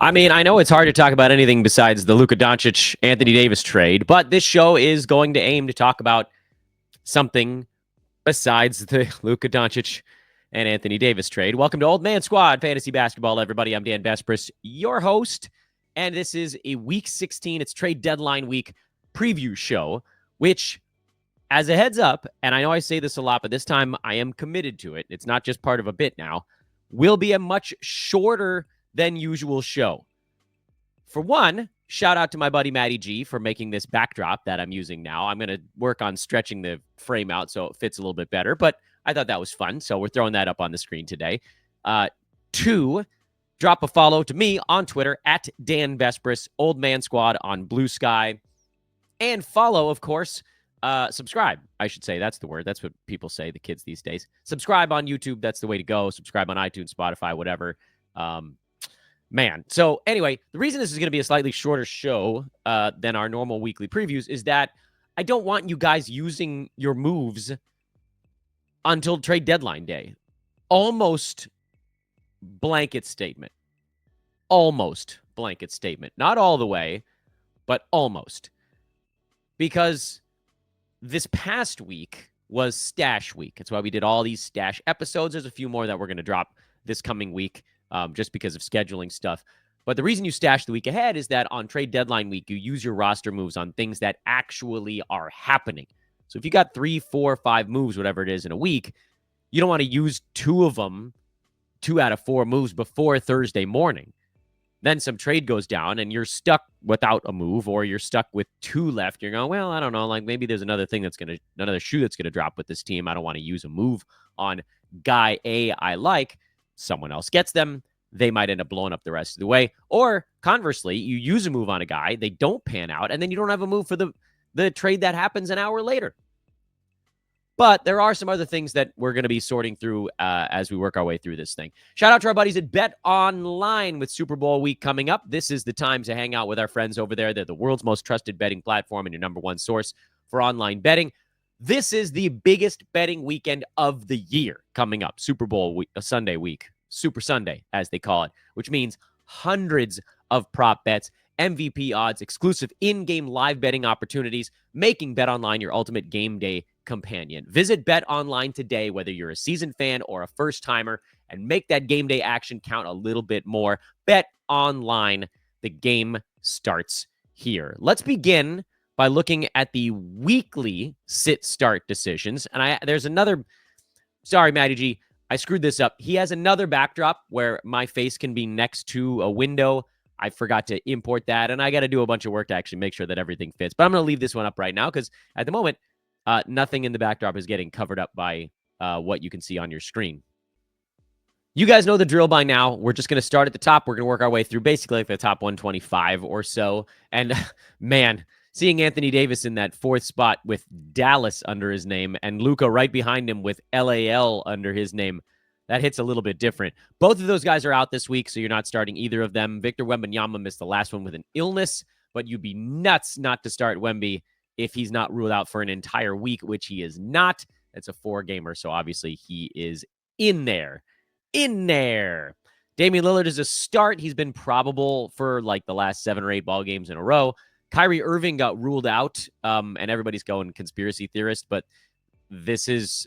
I mean, I know it's hard to talk about anything besides the Luka Doncic Anthony Davis trade, but this show is going to aim to talk about something besides the Luka Doncic and Anthony Davis trade. Welcome to Old Man Squad Fantasy Basketball, everybody. I'm Dan Vespris, your host, and this is a Week 16. It's trade deadline week preview show, which, as a heads up, and I know I say this a lot, but this time I am committed to it. It's not just part of a bit now. Will be a much shorter than usual show. For one, shout out to my buddy Matty G for making this backdrop that I'm using now. I'm going to work on stretching the frame out so it fits a little bit better, but I thought that was fun, so we're throwing that up on the screen today. Two, drop a follow to me on Twitter at Dan Vespris, Old Man Squad on Blue Sky, and follow, of course, subscribe, I should say. That's the word. That's what people say, the kids these days. Subscribe on YouTube. That's the way to go. Subscribe on iTunes, Spotify, whatever. Man. So anyway, the reason this is going to be a slightly shorter show than our normal weekly previews is that I don't want you guys using your moves until trade deadline day. Almost blanket statement. Almost blanket statement. Not all the way, but almost. Because this past week was stash week. That's why we did all these stash episodes. There's a few more that we're going to drop this coming week. Just because of scheduling stuff. But the reason you stash the week ahead is that on trade deadline week, you use your roster moves on things that actually are happening. So if you got 3, 4, 5 moves, whatever it is in a week, you don't want to use 2 of them, 2 out of 4 moves before Thursday morning. Then some trade goes down and you're stuck without a move, or you're stuck with 2 left. You're going, well, I don't know. Like maybe there's another shoe that's going to drop with this team. I don't want to use a move on guy A I like. Someone else gets them, they might end up blowing up the rest of the way. Or conversely, you use a move on a guy, they don't pan out, and then you don't have a move for the trade that happens an hour later. But there are some other things that we're going to be sorting through as we work our way through this thing. Shout out to our buddies at Bet Online with Super Bowl week coming up. This is the time to hang out with our friends over there. They're the world's most trusted betting platform and your number one source for online betting. This is the biggest betting weekend of the year coming up. Super Bowl week, Sunday week, Super Sunday, as they call it, which means hundreds of prop bets, MVP odds, exclusive in-game live betting opportunities, making BetOnline your ultimate game day companion. Visit BetOnline today, whether you're a seasoned fan or a first-timer, and make that game day action count a little bit more. BetOnline, the game starts here. Let's begin by looking at the weekly sit-start decisions. And there's another... Sorry, Matty G. I screwed this up. He has another backdrop where my face can be next to a window. I forgot to import that, and I got to do a bunch of work to actually make sure that everything fits. But I'm going to leave this one up right now because at the moment, nothing in the backdrop is getting covered up by what you can see on your screen. You guys know the drill by now. We're just going to start at the top. We're going to work our way through basically like the top 125 or so. And man... seeing Anthony Davis in that 4th spot with Dallas under his name and Luka right behind him with LAL under his name, that hits a little bit different. Both of those guys are out this week, so you're not starting either of them. Victor Wembanyama missed the last one with an illness, but you'd be nuts not to start Wemby if he's not ruled out for an entire week, which he is not. It's a 4-gamer, so obviously he is in there. In there. Damian Lillard is a start. He's been probable for like the last 7 or 8 ball games in a row. Kyrie Irving got ruled out, and everybody's going conspiracy theorist, but this is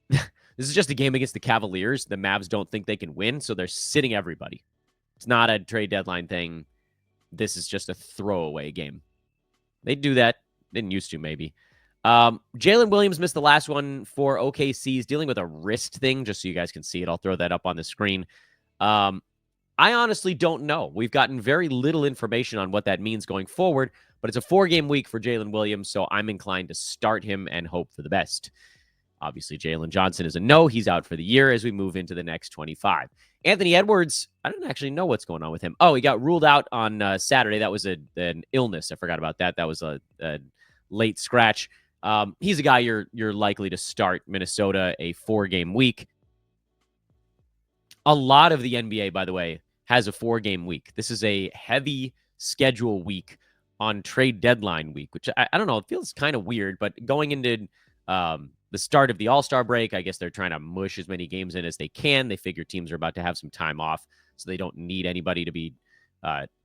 this is just a game against the Cavaliers. The Mavs don't think they can win, so they're sitting everybody. It's not a trade deadline thing. This is just a throwaway game. They do that. Didn't used to, maybe. Jalen Williams missed the last one for OKC. He's dealing with a wrist thing, just so you guys can see it. I'll throw that up on the screen. I honestly don't know. We've gotten very little information on what that means going forward, but it's a 4-game week for Jalen Williams, so I'm inclined to start him and hope for the best. Obviously, Jalen Johnson is a no. He's out for the year as we move into the next 25. Anthony Edwards, I don't actually know what's going on with him. Oh, he got ruled out on Saturday. That was an illness. I forgot about that. That was a late scratch. He's a guy you're likely to start. Minnesota, a 4-game week. A lot of the NBA, by the way, has a 4-game week. This is a heavy schedule week on trade deadline week, which I don't know. It feels kind of weird, but going into the start of the All-Star break. I guess they're trying to mush as many games in as they can. They figure teams are about to have some time off, so they don't need anybody to be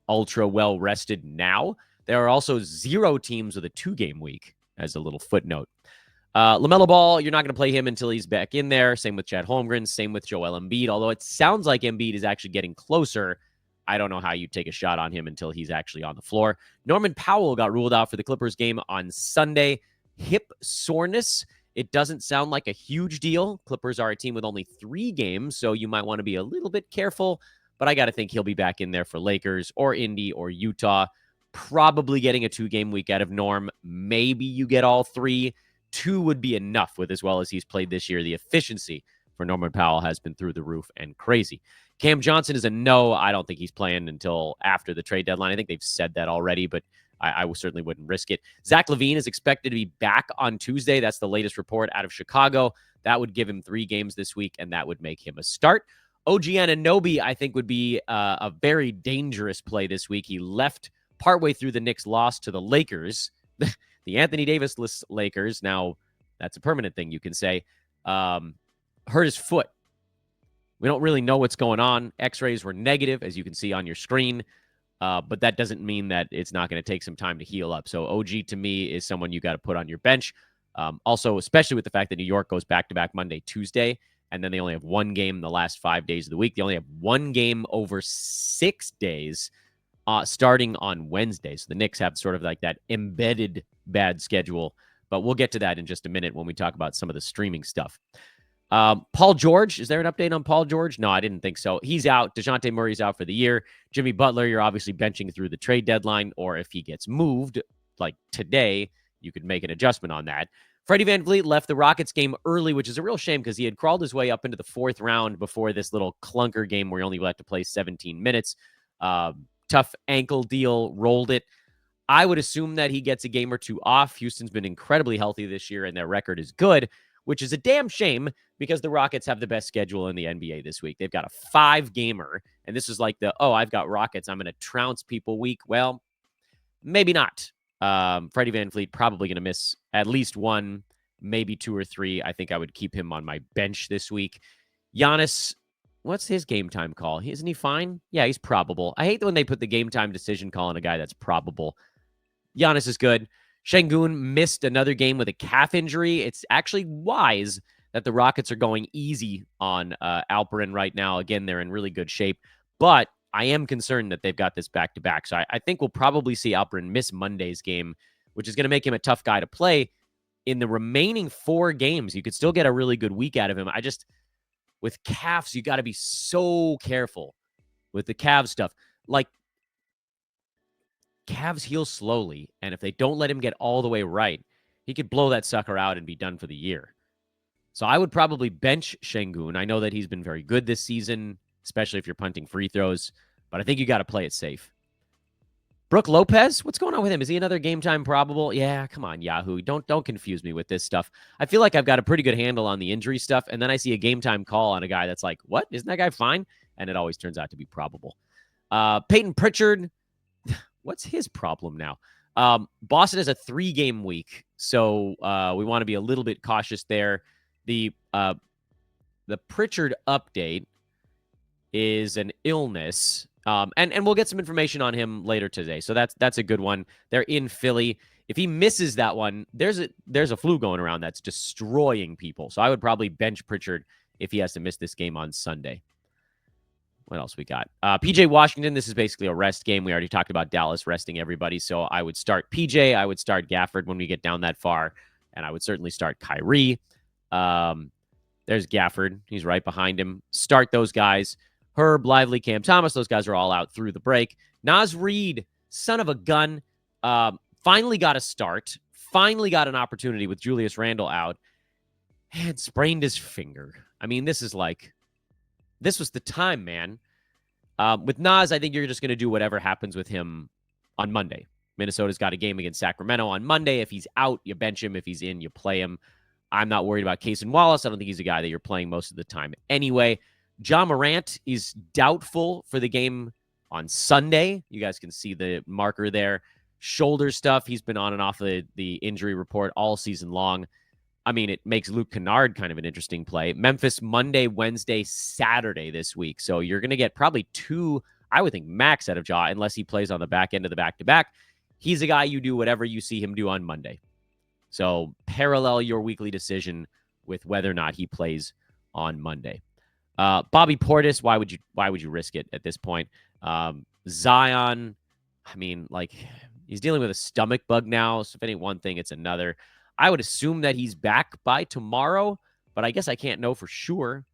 ultra well rested now. There are also 0 teams with a 2-game week, as a little footnote. LaMelo Ball, you're not going to play him until he's back in there. Same with Chet Holmgren. Same with Joel Embiid. Although it sounds like Embiid is actually getting closer, I don't know how you take a shot on him until he's actually on the floor. Norman Powell got ruled out for the Clippers game on Sunday. Hip soreness. It doesn't sound like a huge deal. Clippers are a team with only 3 games, so you might want to be a little bit careful. But I got to think he'll be back in there for Lakers or Indy or Utah. Probably getting a 2-game week out of Norm. Maybe you get all 3. 2 would be enough with as well as he's played this year. The efficiency for Norman Powell has been through the roof and crazy. Cam Johnson is a no. I don't think he's playing until after the trade deadline. I think they've said that already, but I certainly wouldn't risk it. Zach LaVine is expected to be back on Tuesday. That's the latest report out of Chicago. That would give him 3 games this week, and that would make him a start. OG Anunoby, I think, would be a very dangerous play this week. He left partway through the Knicks' loss to the Lakers. The Anthony Davis-less Lakers, now that's a permanent thing you can say, hurt his foot. We don't really know what's going on. X-rays were negative, as you can see on your screen, but that doesn't mean that it's not going to take some time to heal up. So OG, to me, is someone you got to put on your bench. Also, especially with the fact that New York goes back-to-back Monday, Tuesday, and then they only have 1 game in the last 5 days of the week. They only have 1 game over 6 days starting on Wednesday. So the Knicks have sort of like that embedded bad schedule, but we'll get to that in just a minute when we talk about some of the streaming stuff. Paul George, is there an update on Paul George? No, I didn't think so. He's out. DeJounte Murray's out for the year. Jimmy Butler, you're obviously benching through the trade deadline, or if he gets moved, like today, you could make an adjustment on that. Freddie VanVleet left the Rockets game early, which is a real shame because he had crawled his way up into the 4th round before this little clunker game where he only had to play 17 minutes. Tough ankle deal, rolled it. I would assume that he gets a game or 2 off. Houston's been incredibly healthy this year, and their record is good, which is a damn shame because the Rockets have the best schedule in the NBA this week. They've got a 5-gamer, and this is like I've got Rockets, I'm going to trounce people week. Well, maybe not. Freddie VanVleet probably going to miss at least 1, maybe 2 or 3. I think I would keep him on my bench this week. Giannis, what's his game time call? Isn't he fine? Yeah, he's probable. I hate when they put the game time decision call on a guy that's probable. Giannis is good. Şengün missed another game with a calf injury. It's actually wise that the Rockets are going easy on Alperen right now. Again, they're in really good shape, but I am concerned that they've got this back-to-back. So I think we'll probably see Alperen miss Monday's game, which is going to make him a tough guy to play. In the remaining 4 games, you could still get a really good week out of him. With calves, you got to be so careful with the calf stuff. Like, calves heal slowly, and if they don't let him get all the way right, he could blow that sucker out and be done for the year. So I would probably bench Şengün. I know that he's been very good this season, especially if you're punting free throws, but I think you got to play it safe. Brook Lopez, what's going on with him? Is he another game time probable? Yeah, come on, Yahoo. Don't confuse me with this stuff. I feel like I've got a pretty good handle on the injury stuff, and then I see a game time call on a guy that's like, what? Isn't that guy fine? And it always turns out to be probable. Peyton Pritchard, what's his problem now? Boston has a 3-game week, so we want to be a little bit cautious there. The Pritchard update is an illness, and we'll get some information on him later today. So that's a good one. They're in Philly. If he misses that one, there's a flu going around that's destroying people. So I would probably bench Pritchard if he has to miss this game on Sunday. What else we got? PJ Washington, this is basically a rest game. We already talked about Dallas resting everybody. So I would start PJ. I would start Gafford when we get down that far. And I would certainly start Kyrie. There's Gafford. He's right behind him. Start those guys. Herb, Lively, Cam Thomas. Those guys are all out through the break. Naz Reid, son of a gun, finally got a start. Finally got an opportunity with Julius Randle out. And sprained his finger. I mean, this was the time, man. With Naz, I think you're just going to do whatever happens with him on Monday. Minnesota's got a game against Sacramento on Monday. If he's out, you bench him. If he's in, you play him. I'm not worried about Cason Wallace. I don't think he's a guy that you're playing most of the time anyway. Ja Morant is doubtful for the game on Sunday. You guys can see the marker there. Shoulder stuff. He's been on and off the injury report all season long. I mean, it makes Luke Kennard kind of an interesting play. Memphis Monday, Wednesday, Saturday this week. So you're going to get probably 2, I would think, max out of Ja, unless he plays on the back end of the back-to-back. He's a guy you do whatever you see him do on Monday. So parallel your weekly decision with whether or not he plays on Monday. Bobby Portis, why would you risk it at this point? Zion, I mean, like, he's dealing with a stomach bug now. So if it ain't one thing, it's another. I would assume that he's back by tomorrow, but I guess I can't know for sure.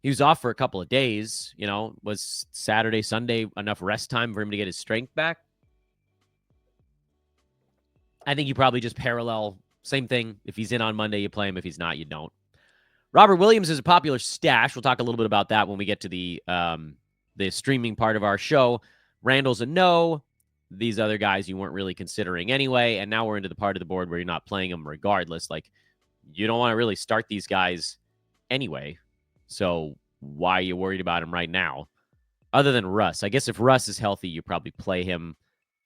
He was off for a couple of days. Was Saturday, Sunday enough rest time for him to get his strength back? I think you probably just parallel. Same thing. If he's in on Monday, you play him. If he's not, you don't. Robert Williams is a popular stash. We'll talk a little bit about that when we get to the streaming part of our show. Randall's a no. These other guys you weren't really considering anyway, and now we're into the part of the board where you're not playing them regardless. Like, you don't want to really start these guys anyway, so why are you worried about him right now? Other than Russ. I guess if Russ is healthy, you probably play him.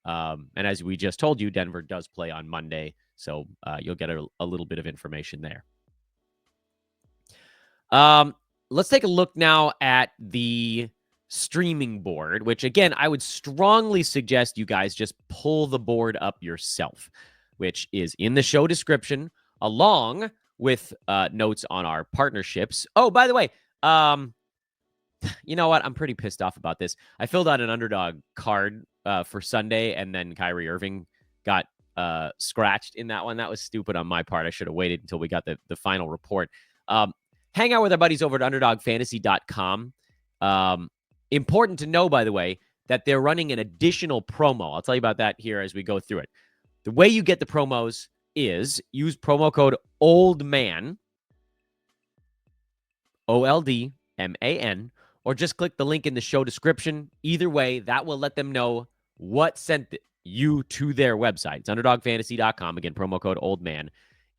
And as we just told you, Denver does play on Monday, so you'll get a little bit of information there. Let's take a look now at the streaming board, which, again, I would strongly suggest you guys just pull the board up yourself, which is in the show description, along with notes on our partnerships. Oh, by the way, you know what? I'm pretty pissed off about this. I filled out an underdog card for Sunday, and then Kyrie Irving got scratched in that one. That was stupid on my part. I should have waited until we got the final report. Hang out with our buddies over at underdogfantasy.com. Important to know, by the way, that they're running an additional promo. I'll tell you about that here as we go through it. The way you get the promos is use promo code OLDMAN, OLDMAN, or just click the link in the show description. Either way, that will let them know what sent you to their website. It's underdogfantasy.com. Again, promo code OLDMAN.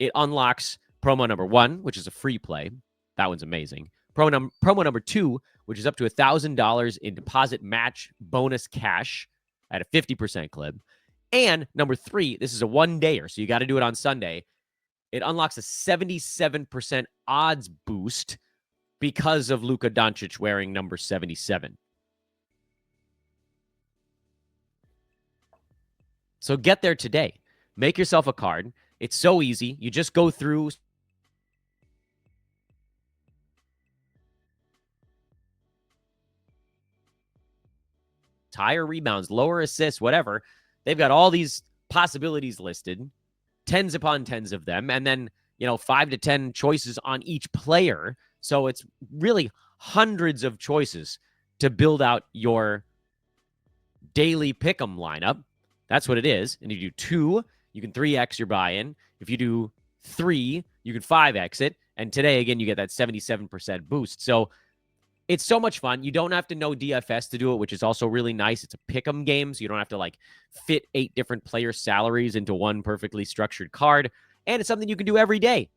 It unlocks promo number 1, which is a free play. That one's amazing. Promo number 2, which is up to $1,000 in deposit match bonus cash at a 50% clip. And number 3, this is a one-dayer, so you got to do it on Sunday. It unlocks a 77% odds boost because of Luka Doncic wearing number 77. So get there today. Make yourself a card. It's so easy. You just go through higher rebounds, lower assists, whatever. They've got all these possibilities listed, tens upon tens of them, and then 5 to 10 choices on each player. So it's really hundreds of choices to build out your daily pick'em lineup. That's what it is. And if you do 2, you can 3x your buy-in. If you do 3, you can 5x it. And today, again, you get that 77% boost. So it's so much fun. You don't have to know DFS to do it, which is also really nice. It's a pick'em game, so you don't have to fit 8 different player salaries into one perfectly structured card. And it's something you can do every day.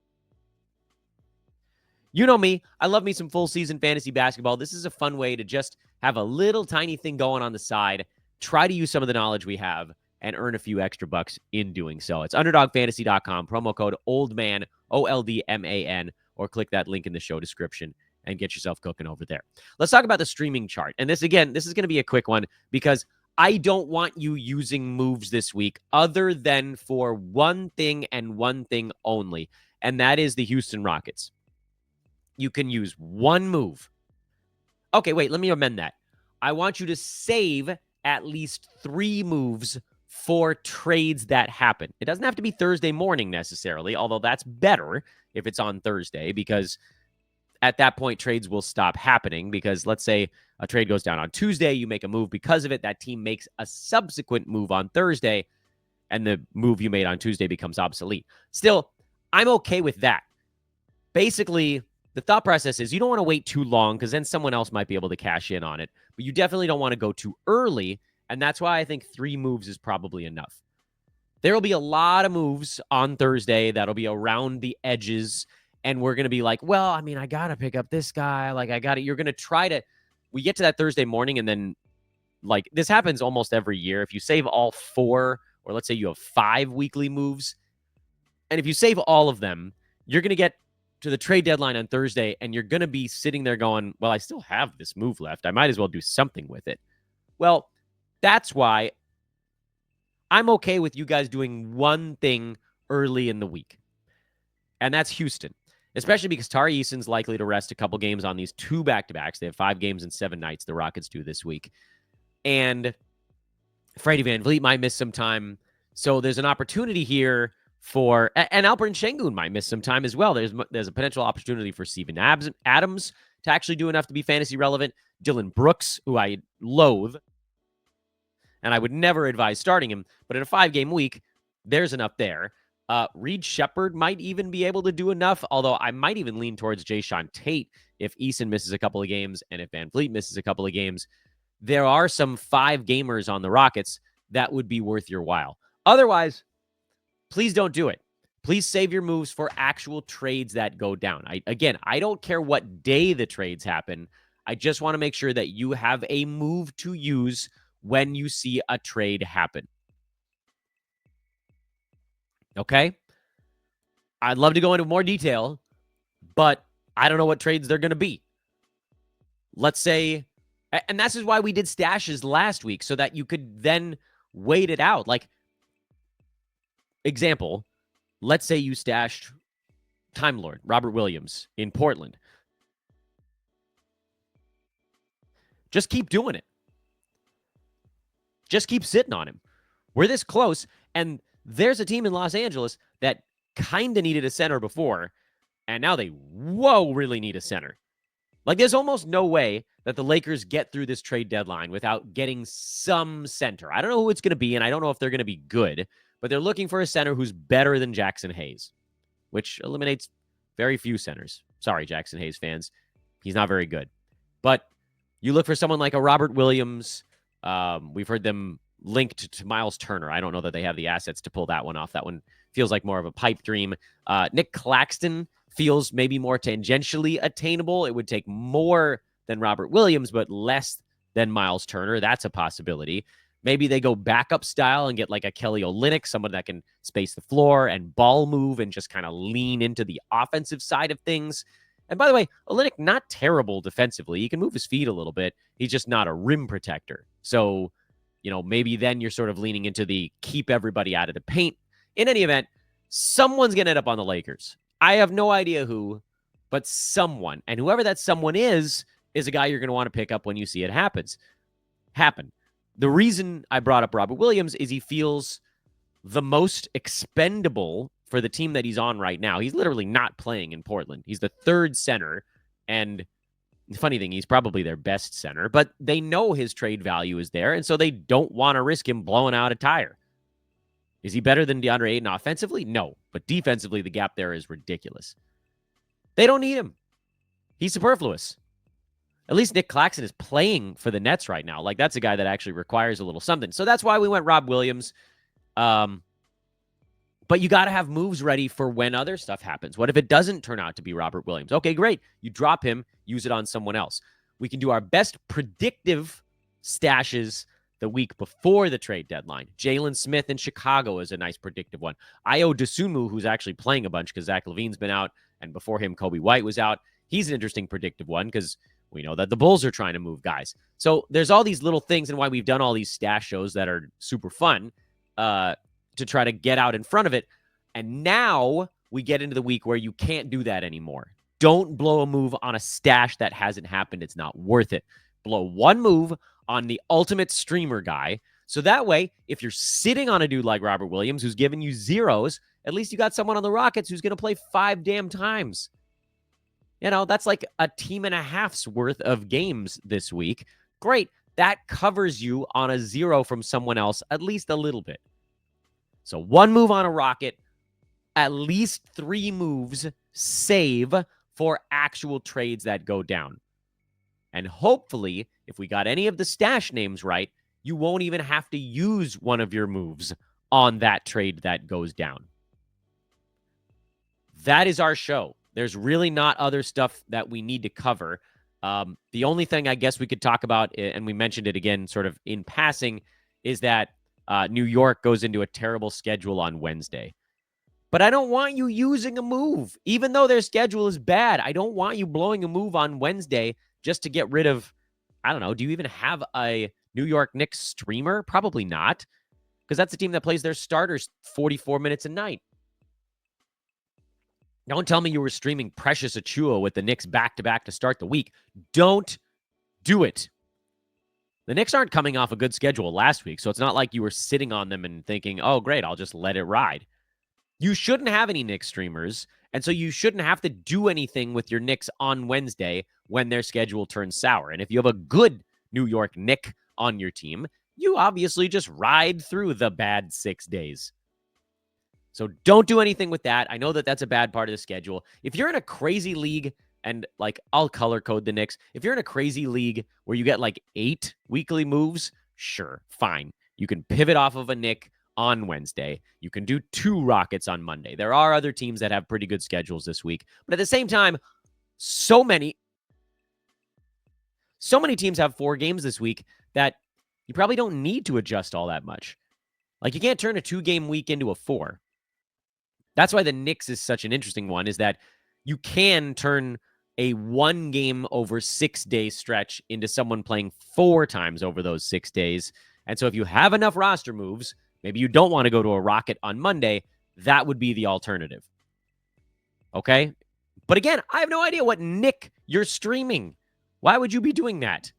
You know me. I love me some full season fantasy basketball. This is a fun way to just have a little tiny thing going on the side, try to use some of the knowledge we have, and earn a few extra bucks in doing so. It's underdogfantasy.com, promo code OLDMAN, OLDMAN, or click that link in the show description and get yourself cooking over there. Let's talk about the streaming chart. And this is going to be a quick one because I don't want you using moves this week other than for one thing and one thing only, and that is the Houston Rockets. You can use one move. Okay, wait, let me amend that. I want you to save at least 3 moves for trades that happen. It doesn't have to be Thursday morning necessarily, although that's better if it's on Thursday, because at that point, trades will stop happening. Because let's say a trade goes down on Tuesday, you make a move because of it, that team makes a subsequent move on Thursday, and the move you made on Tuesday becomes obsolete. Still, I'm okay with that. Basically, the thought process is you don't want to wait too long because then someone else might be able to cash in on it. But you definitely don't want to go too early, and that's why I think 3 moves is probably enough. There will be a lot of moves on Thursday that'll be around the edges, and we're going to be like, well, I mean, I got to pick up this guy. You're going to try to, we get to that Thursday morning, and then this happens almost every year. If you save all 4, or let's say you have 5 weekly moves, And if you save all of them, you're going to get to the trade deadline on Thursday, and you're going to be sitting there going, well, I still have this move left. I might as well do something with it. Well, that's why I'm okay with you guys doing one thing early in the week, and that's Houston, especially because Tari Eason's likely to rest a couple games on these 2 back-to-backs. They have 5 games in 7 nights, the Rockets do this week. And Freddie VanVleet might miss some time. So there's an opportunity here for, and Alperen Sengun might miss some time as well. There's a potential opportunity for Steven Adams to actually do enough to be fantasy relevant. Dylan Brooks, who I loathe, and I would never advise starting him, but in a 5-game week, there's enough there. Reed Shepherd might even be able to do enough, although I might even lean towards Jae'Sean Tate if Eason misses a couple of games and if VanVleet misses a couple of games. There are some 5-gamers on the Rockets that would be worth your while. Otherwise, please don't do it. Please save your moves for actual trades that go down. I don't care what day the trades happen. I just want to make sure that you have a move to use when you see a trade happen. Okay? I'd love to go into more detail, but I don't know what trades they're going to be. Let's say, and this is why we did stashes last week, so that you could then wait it out. Like, example, let's say you stashed Time Lord, Robert Williams in Portland. Just keep doing it. Just keep sitting on him. We're this close, and there's a team in Los Angeles that kind of needed a center before, and now they, really need a center. Like, there's almost no way that the Lakers get through this trade deadline without getting some center. I don't know who it's going to be, and I don't know if they're going to be good, but they're looking for a center who's better than Jackson Hayes, which eliminates very few centers. Sorry, Jackson Hayes fans. He's not very good. But you look for someone like a Robert Williams. We've heard them linked to Miles Turner. I don't know that they have the assets to pull that one off. That one feels like more of a pipe dream. Nick Claxton feels maybe more tangentially attainable. It would take more than Robert Williams, but less than Miles Turner. That's a possibility. Maybe they go backup style and get like a Kelly Olynyk, someone that can space the floor and ball move and just kind of lean into the offensive side of things. And by the way, Olynyk, not terrible defensively. He can move his feet a little bit. He's just not a rim protector. So, maybe then you're sort of leaning into the keep everybody out of the paint. In any event, someone's going to end up on the Lakers. I have no idea who, but someone. And whoever that someone is a guy you're going to want to pick up when you see it happen. The reason I brought up Robert Williams is he feels the most expendable for the team that he's on right now. He's literally not playing in Portland. He's the 3rd center, and the funny thing, he's probably their best center, but they know his trade value is there, and so they don't want to risk him blowing out a tire. Is he better than DeAndre Ayton offensively? No, but defensively, the gap there is ridiculous. They don't need him. He's superfluous. At least Nick Claxton is playing for the Nets right now. Like, that's a guy that actually requires a little something. So that's why we went Rob Williams. But you got to have moves ready for when other stuff happens. What if it doesn't turn out to be Robert Williams? Okay, great. You drop him, use it on someone else. We can do our best predictive stashes the week before the trade deadline. Jalen Smith in Chicago is a nice predictive one. Ayo Dosunmu, who's actually playing a bunch because Zach LaVine's been out, and before him, Kobe White was out. He's an interesting predictive one because we know that the Bulls are trying to move guys. So there's all these little things and why we've done all these stash shows that are super fun to try to get out in front of it. And now we get into the week where you can't do that anymore. Don't blow a move on a stash that hasn't happened. It's not worth it. Blow one move on the ultimate streamer guy. So that way, if you're sitting on a dude like Robert Williams who's giving you zeros, at least you got someone on the Rockets who's going to play 5 damn times. That's like a team and a half's worth of games this week. Great. That covers you on a 0 from someone else, at least a little bit. So one move on a Rocket, at least 3 moves save for actual trades that go down. And hopefully, if we got any of the stash names right, you won't even have to use one of your moves on that trade that goes down. That is our show. There's really not other stuff that we need to cover. The only thing I guess we could talk about, and we mentioned it again sort of in passing, is that New York goes into a terrible schedule on Wednesday. But I don't want you using a move, even though their schedule is bad. I don't want you blowing a move on Wednesday just to get rid of, I don't know, do you even have a New York Knicks streamer? Probably not, because that's a team that plays their starters 44 minutes a night. Don't tell me you were streaming Precious Achiuwa with the Knicks back-to-back to start the week. Don't do it. The Knicks aren't coming off a good schedule last week, so it's not like you were sitting on them and thinking, oh, great, I'll just let it ride. You shouldn't have any Knicks streamers, and so you shouldn't have to do anything with your Knicks on Wednesday when their schedule turns sour. And if you have a good New York Knick on your team, you obviously just ride through the bad 6 days. So don't do anything with that. I know that that's a bad part of the schedule. If you're in a crazy league, and like I'll color code the Knicks, if you're in a crazy league where you get like 8 weekly moves, sure, fine. You can pivot off of a Knick on Wednesday. You can do 2 Rockets on Monday. There are other teams that have pretty good schedules this week. But at the same time, so many teams have 4 games this week that you probably don't need to adjust all that much. Like you can't turn a 2-game week into a 4. That's why the Knicks is such an interesting one, is that you can turn a 1-game over 6-day stretch into someone playing 4 times over those 6 days. And so if you have enough roster moves, maybe you don't want to go to a Rocket on Monday, that would be the alternative. Okay? But again, I have no idea what Knick you're streaming. Why would you be doing that?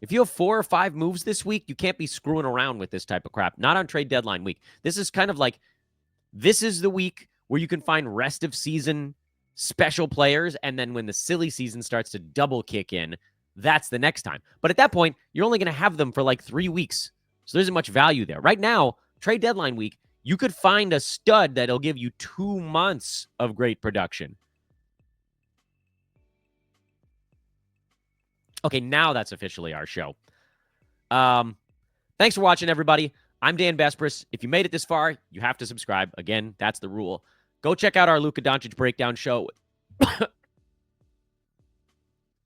If you have 4 or 5 moves this week, you can't be screwing around with this type of crap. Not on trade deadline week. This is kind of like, this is the week where you can find rest of season special players, and then when the silly season starts to double kick in, that's the next time. But at that point, you're only going to have them for like 3 weeks. So there isn't much value there. Right now, trade deadline week, you could find a stud that'll give you 2 months of great production. Okay, now that's officially our show. Thanks for watching, everybody. I'm Dan Besbris. If you made it this far, you have to subscribe. Again, that's the rule. Go check out our Luka Doncic breakdown show.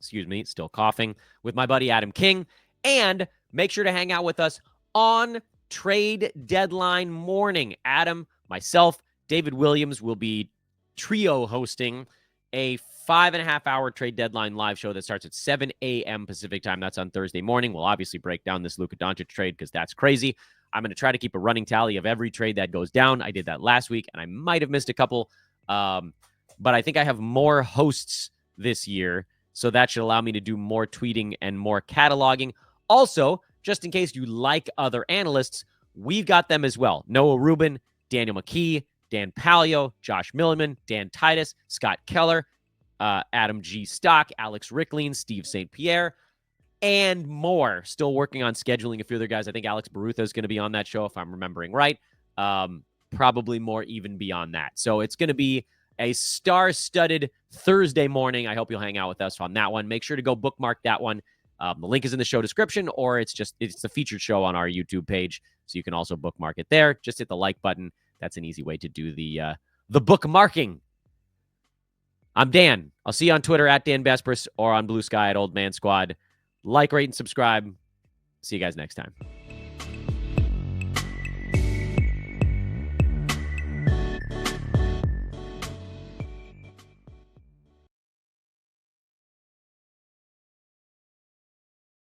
Excuse me, still coughing, with my buddy Adam King. And make sure to hang out with us on trade deadline morning. Adam, myself, David Williams will be trio hosting a 5.5-hour trade deadline live show that starts at 7 a.m. Pacific time. That's on Thursday morning. We'll obviously break down this Luka Doncic trade because that's crazy. I'm going to try to keep a running tally of every trade that goes down. I did that last week, and I might have missed a couple. But I think I have more hosts this year, so that should allow me to do more tweeting and more cataloging. Also, just in case you like other analysts, we've got them as well. Noah Rubin, Daniel McKee, Dan Palio, Josh Milliman, Dan Titus, Scott Keller, Adam G. Stock, Alex Rickling, Steve St. Pierre, and more. Still working on scheduling a few other guys. I think Alex Barutha is going to be on that show, if I'm remembering right. Probably more even beyond that. So it's going to be a star-studded Thursday morning. I hope you'll hang out with us on that one. Make sure to go bookmark that one. The link is in the show description, or it's the featured show on our YouTube page, so you can also bookmark it there. Just hit the like button. That's an easy way to do the bookmarking. I'm Dan. I'll see you on Twitter at Dan Besbris or on Blue Sky at Old Man Squad. Like, rate, and subscribe. See you guys next time.